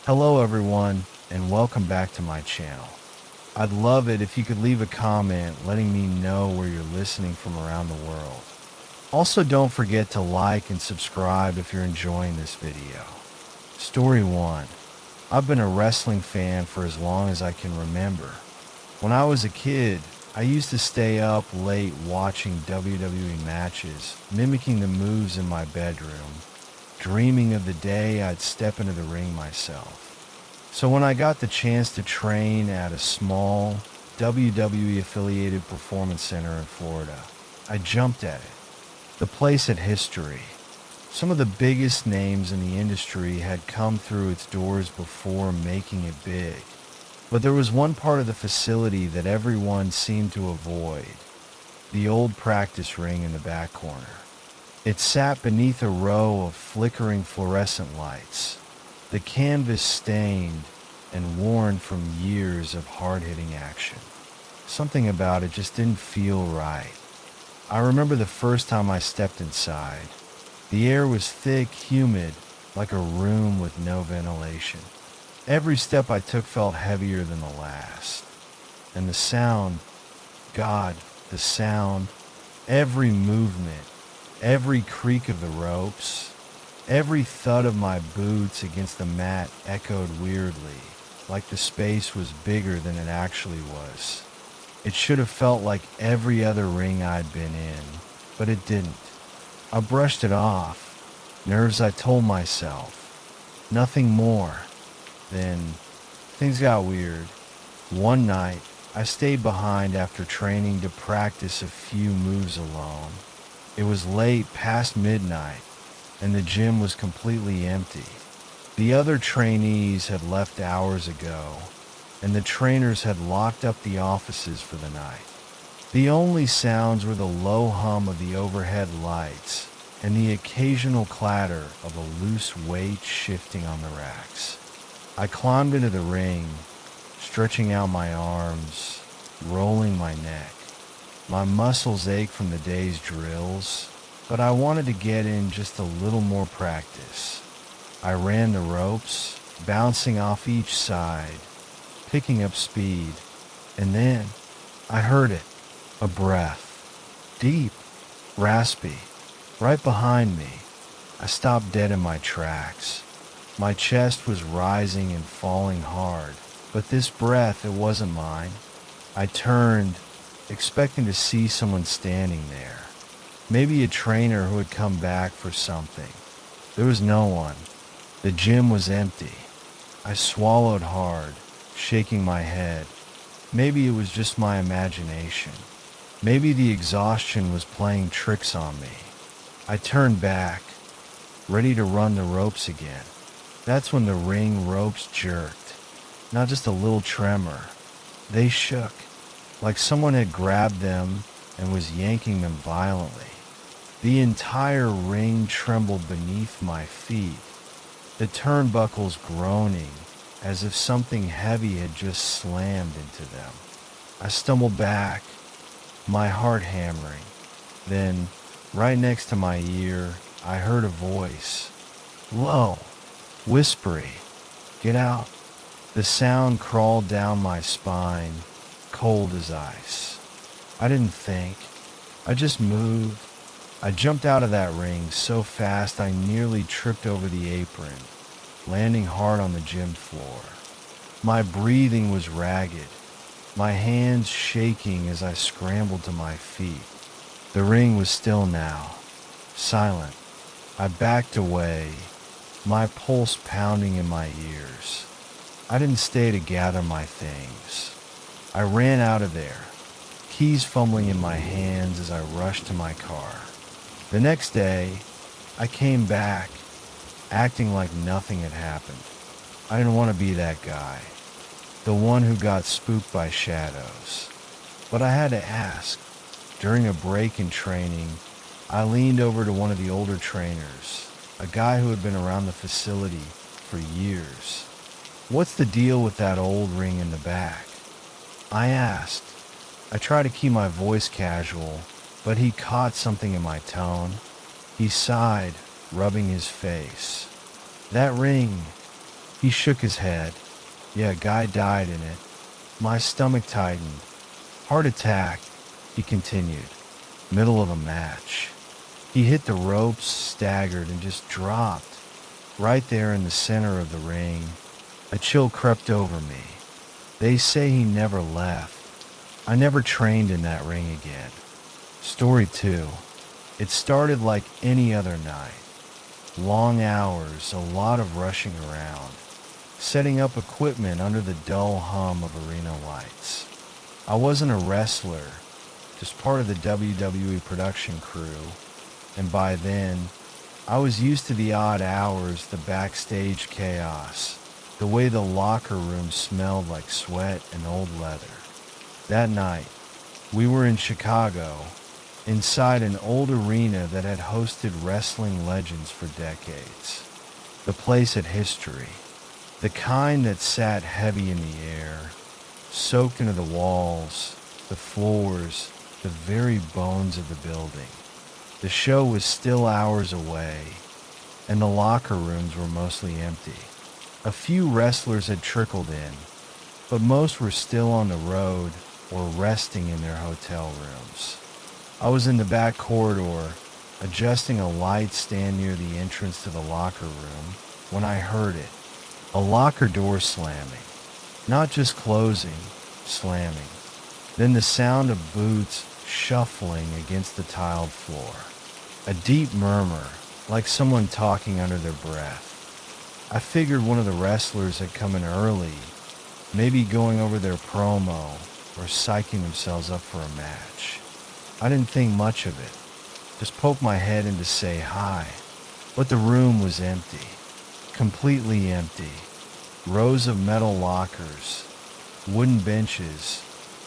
Hello everyone, and welcome back to my channel. I'd love it if you could leave a comment letting me know where you're listening from around the world. Also, don't forget to like and subscribe if you're enjoying this video. Story 1. I've been a wrestling fan for as long as I can remember. When I was a kid, I used to stay up late watching WWE matches, mimicking the moves in my bedroom, dreaming of the day I'd step into the ring myself. So when I got the chance to train at a small WWE affiliated performance center in Florida, I jumped at it. The place had history. Some of the biggest names in the industry had come through its doors before making it big. But there was one part of the facility that everyone seemed to avoid: the old practice ring in the back corner. It sat beneath a row of flickering fluorescent lights, the canvas stained and worn from years of hard-hitting action. Something about it just didn't feel right. I remember the first time I stepped inside. The air was thick, humid, like a room with no ventilation. Every step I took felt heavier than the last. And the sound, God, the sound, every movement, every creak of the ropes, every thud of my boots against the mat echoed weirdly, like the space was bigger than it actually was. It should have felt like every other ring I'd been in, but it didn't. I brushed it off. Nerves, I told myself. Nothing more. Then, things got weird. One night, I stayed behind after training to practice a few moves alone. It was late, past midnight, and the gym was completely empty. The other trainees had left hours ago, and the trainers had locked up the offices for the night. The only sounds were the low hum of the overhead lights and the occasional clatter of a loose weight shifting on the racks. I climbed into the ring, stretching out my arms, rolling my neck. My muscles ached from the day's drills, but I wanted to get in just a little more practice. I ran the ropes, bouncing off each side, picking up speed, and then I heard it, a breath, deep, raspy, right behind me. I stopped dead in my tracks. My chest was rising and falling hard, but this breath, it wasn't mine. I turned, expecting to see someone standing there. Maybe a trainer who had come back for something. There was no one. The gym was empty. I swallowed hard, shaking my head. Maybe it was just my imagination. Maybe the exhaustion was playing tricks on me. I turned back, ready to run the ropes again. That's when the ring ropes jerked. Not just a little tremor. They shook, like someone had grabbed them and was yanking them violently. The entire ring trembled beneath my feet, the turnbuckles groaning as if something heavy had just slammed into them. I stumbled back, my heart hammering. Then, right next to my ear, I heard a voice, low, whispery, "Get out." The sound crawled down my spine, cold as ice. I didn't think. I just moved. I jumped out of that ring so fast I nearly tripped over the apron, landing hard on the gym floor. My breathing was ragged, my hands shaking as I scrambled to my feet. The ring was still now, silent. I backed away, my pulse pounding in my ears. I didn't stay to gather my things. I ran out of there, keys fumbling in my hands as I rushed to my car. The next day, I came back, acting like nothing had happened. I didn't want to be that guy, the one who got spooked by shadows. But I had to ask. During a break in training, I leaned over to one of the older trainers, a guy who had been around the facility for years. "What's the deal with that old ring in the back?" I asked. I tried to keep my voice casual, but he caught something in my tone. He sighed, rubbing his face. "That ring, He shook his head. Yeah, a guy died in it. My stomach tightened. Heart attack, he continued. Middle of a match. He hit the ropes, staggered, and just dropped. Right there in the center of the ring. A chill crept over me. They say he never left. I never trained in that ring again. Story 2. It started like any other night. Long hours, a lot of rushing around, setting up equipment under the dull hum of arena lights. I wasn't a wrestler, just part of the WWE production crew, and by then, I was used to the odd hours, the backstage chaos, the way the locker room smelled like sweat and old leather. That night, we were in Chicago, inside an old arena that had hosted wrestling legends for decades. The place had history, the kind that sat heavy in the air, soaked into the walls, the floors, the very bones of the building. The show was still hours away, and the locker rooms were mostly empty. A few wrestlers had trickled in, but most were still on the road or resting in their hotel rooms. I was in the back corridor, adjusting a light stand near the entrance to the locker room, when I heard it. A locker door slamming. Not just closing, slamming. Then the sound of boots shuffling against the tiled floor. A deep murmur, like someone talking under their breath. I figured one of the wrestlers had come in early, maybe going over their promo or psyching themselves up for a match. I didn't think much of it, just poked my head in to say hi. But the room was empty, completely empty. Rows of metal lockers, wooden benches,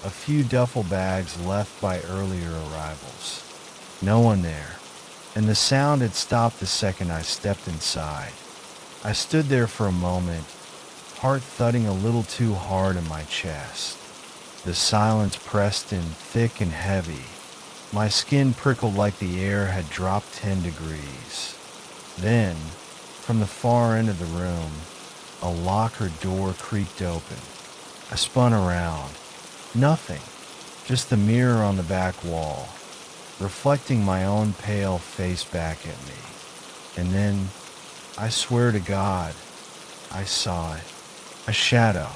a few duffel bags left by earlier arrivals. No one there, and the sound had stopped the second I stepped inside. I stood there for a moment, heart thudding a little too hard in my chest. The silence pressed in thick and heavy. My skin prickled like the air had dropped 10 degrees. Then, from the far end of the room, a locker door creaked open. I spun around. Nothing, just the mirror on the back wall, reflecting my own pale face back at me. And then, I swear to God, I saw it. A shadow,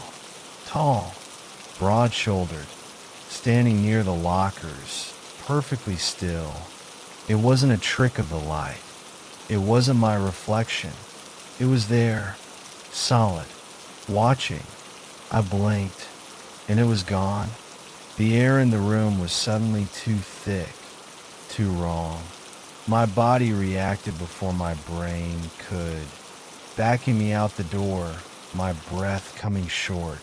tall, broad-shouldered, standing near the lockers, perfectly still. It wasn't a trick of the light. It wasn't my reflection. It was there, solid, watching. I blinked, and it was gone. The air in the room was suddenly too thick, too wrong. My body reacted before my brain could, backing me out the door, my breath coming short.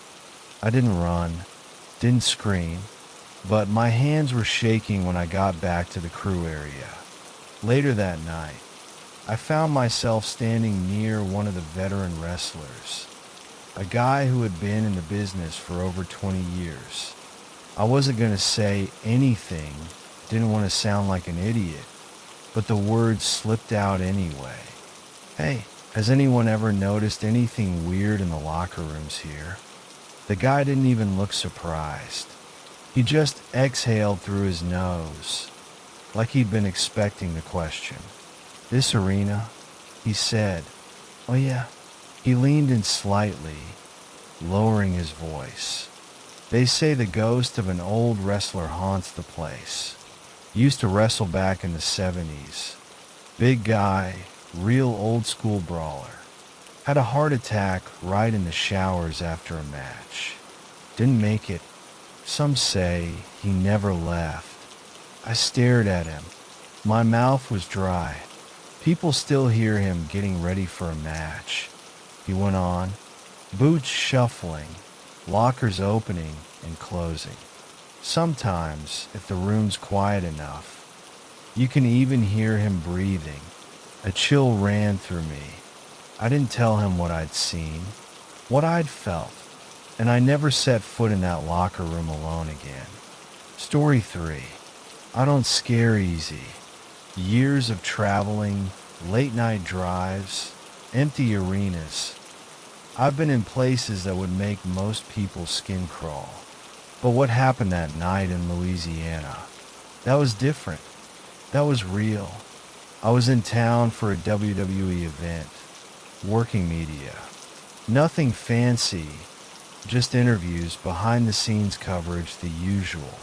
I didn't run, didn't scream, but my hands were shaking when I got back to the crew area. Later that night, I found myself standing near one of the veteran wrestlers, a guy who had been in the business for over 20 years. I wasn't going to say anything, didn't want to sound like an idiot, but the words slipped out anyway. Hey, has anyone ever noticed anything weird in the locker rooms here? The guy didn't even look surprised. He just exhaled through his nose, like he'd been expecting the question. This arena, he said. Oh yeah. He leaned in slightly, lowering his voice. They say the ghost of an old wrestler haunts the place. Used to wrestle back in the 70s. Big guy, real old school brawler. Had a heart attack right in the showers after a match. Didn't make it. Some say he never left. I stared at him. My mouth was dry. People still hear him getting ready for a match. He went on, boots shuffling, lockers opening and closing. Sometimes, if the room's quiet enough, you can even hear him breathing. A chill ran through me. I didn't tell him what I'd seen, what I'd felt, and I never set foot in that locker room alone again. Story 3. I don't scare easy. Years of traveling, late night drives, empty arenas. I've been in places that would make most people's skin crawl. But what happened that night in Louisiana? That was different. That was real. I was in town for a WWE event, working media. Nothing fancy, just interviews, behind the scenes coverage, the usual.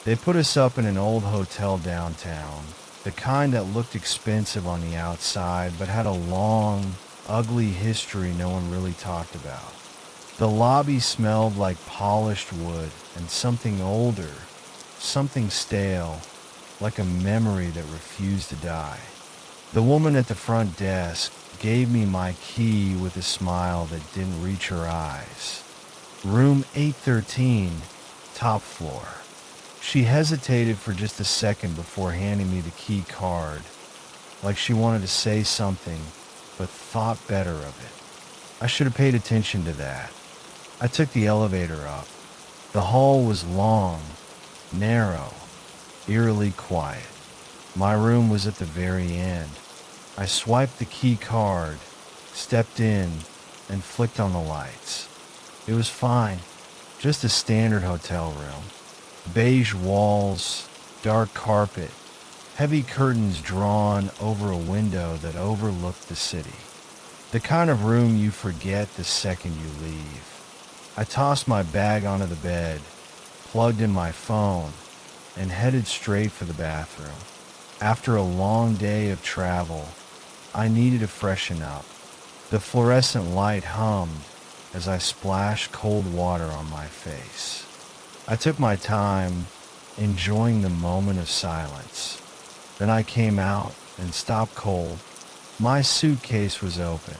They put us up in an old hotel downtown, the kind that looked expensive on the outside but had a long, ugly history no one really talked about. The lobby smelled like polished wood and something older, something stale, like a memory that refused to die. The woman at the front desk gave me my key with a smile that didn't reach her eyes. Room 813, top floor. She hesitated for just a second before handing me the key card, like she wanted to say something, but thought better of it. I should have paid attention to that. I took the elevator up. The hall was long, narrow, eerily quiet. My room was at the very end. I swiped the key card, stepped in, and flicked on the lights. It was fine, just a standard hotel room. Beige walls, dark carpet, heavy curtains drawn over a window that overlooked the city. The kind of room you forget the second you leave. I tossed my bag onto the bed, plugged in my phone, and headed straight for the bathroom. After a long day of travel, I needed to freshen up. The fluorescent light hummed as I splashed cold water on my face. I took my time, enjoying the moment of silence. Then I came out and stopped cold. My suitcase was open,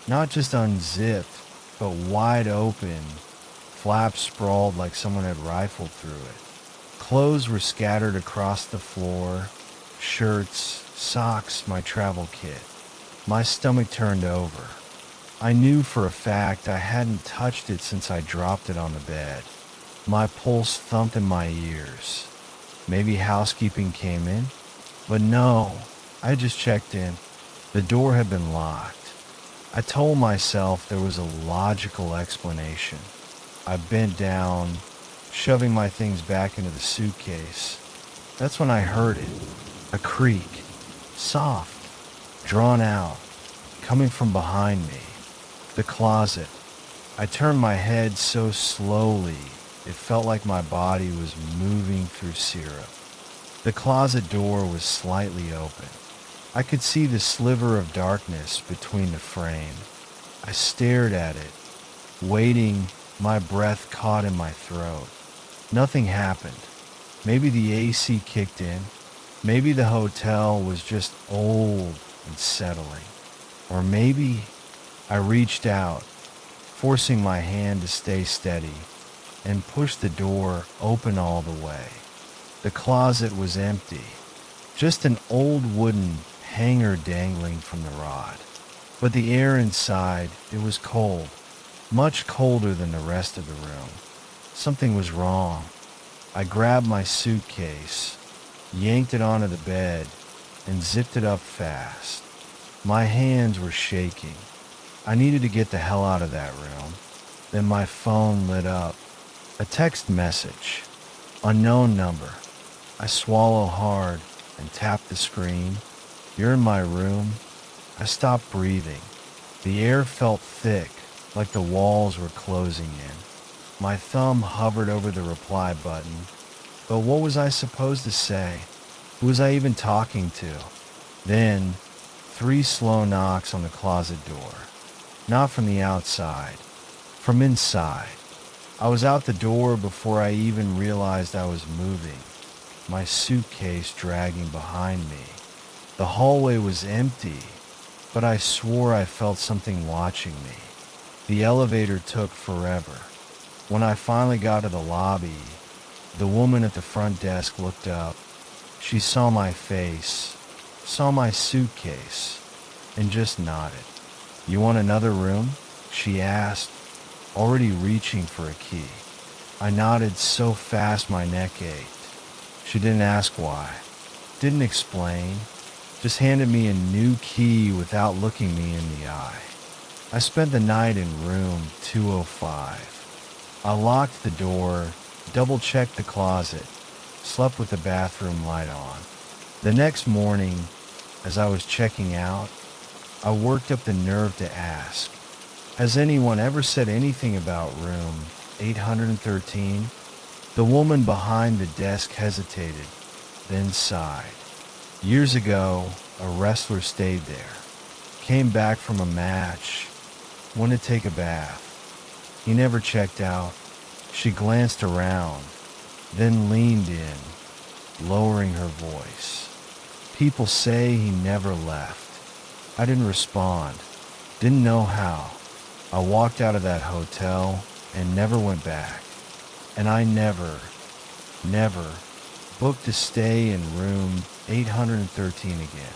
not just unzipped, but wide open, flaps sprawled like someone had rifled through it. Clothes were scattered across the floor, shirts, socks, my travel kit. My stomach turned over. I knew for a fact I hadn't touched it since I dropped it on the bed. My pulse thumped in my ears. Maybe housekeeping came in? But no, I just checked in. The door had been locked. I told myself there was a logical explanation. I bent down, shoving my things back into the suitcase. That's when I heard it. A creak. Soft. Drawn out. Coming from behind me. The closet. I turned my head so slowly, it felt like my body was moving through syrup. The closet door was slightly open. I could see the sliver of darkness between the frame. I stared at it, waiting, my breath caught in my throat. Nothing happened. Maybe the AC kicked in. Maybe the hotel was just old and settling. Or maybe I reached out, forcing my hand to stay steady, and pushed the door open all the way. The closet was empty, just an old wooden hanger dangling from the rod. But the air inside, it was cold, much colder than the rest of the room. Something was wrong. I grabbed my suitcase, yanked it onto the bed, and zipped it up fast. My hands were shaking. I needed to get the hell out of that room. Then my phone lit up. A text message. Unknown number. I swallow hard and tap the screen. You're in my room. I stopped breathing. The air felt thick, like the walls were closing in. My thumb hovered over the reply button. But what was I supposed to say? Who was I even talking to? Then, 3 slow knocks on the closet door. Not from the outside, from inside. I was out the door before I even realized I was moving, my suitcase dragging behind me. The hallway was empty, but I swore I felt something watching me. The elevator took forever. When I finally got to the lobby, the woman at the front desk looked up. She saw my face, saw my suitcase, and just nodded. You want another room? She asked, already reaching for a key. I nodded so fast my neck ached. She didn't ask why, didn't explain, just handed me a new key without looking me in the eye. I spent the night in room 205. I locked the door, double-checked the closet, slept with the bathroom light on. The next morning, as I was checking out, I worked up the nerve to ask, has anyone ever said anything about room 813? The woman behind the desk hesitated, then sighed. Years ago, a wrestler stayed there. Came back from a match, wanted to take a bath. He never checked out. She glanced around, then leaned in, lowering her voice. People say he never left. I didn't respond, didn't know how. I walked out of that hotel and never went back. And I never booked a stay in room 813 again.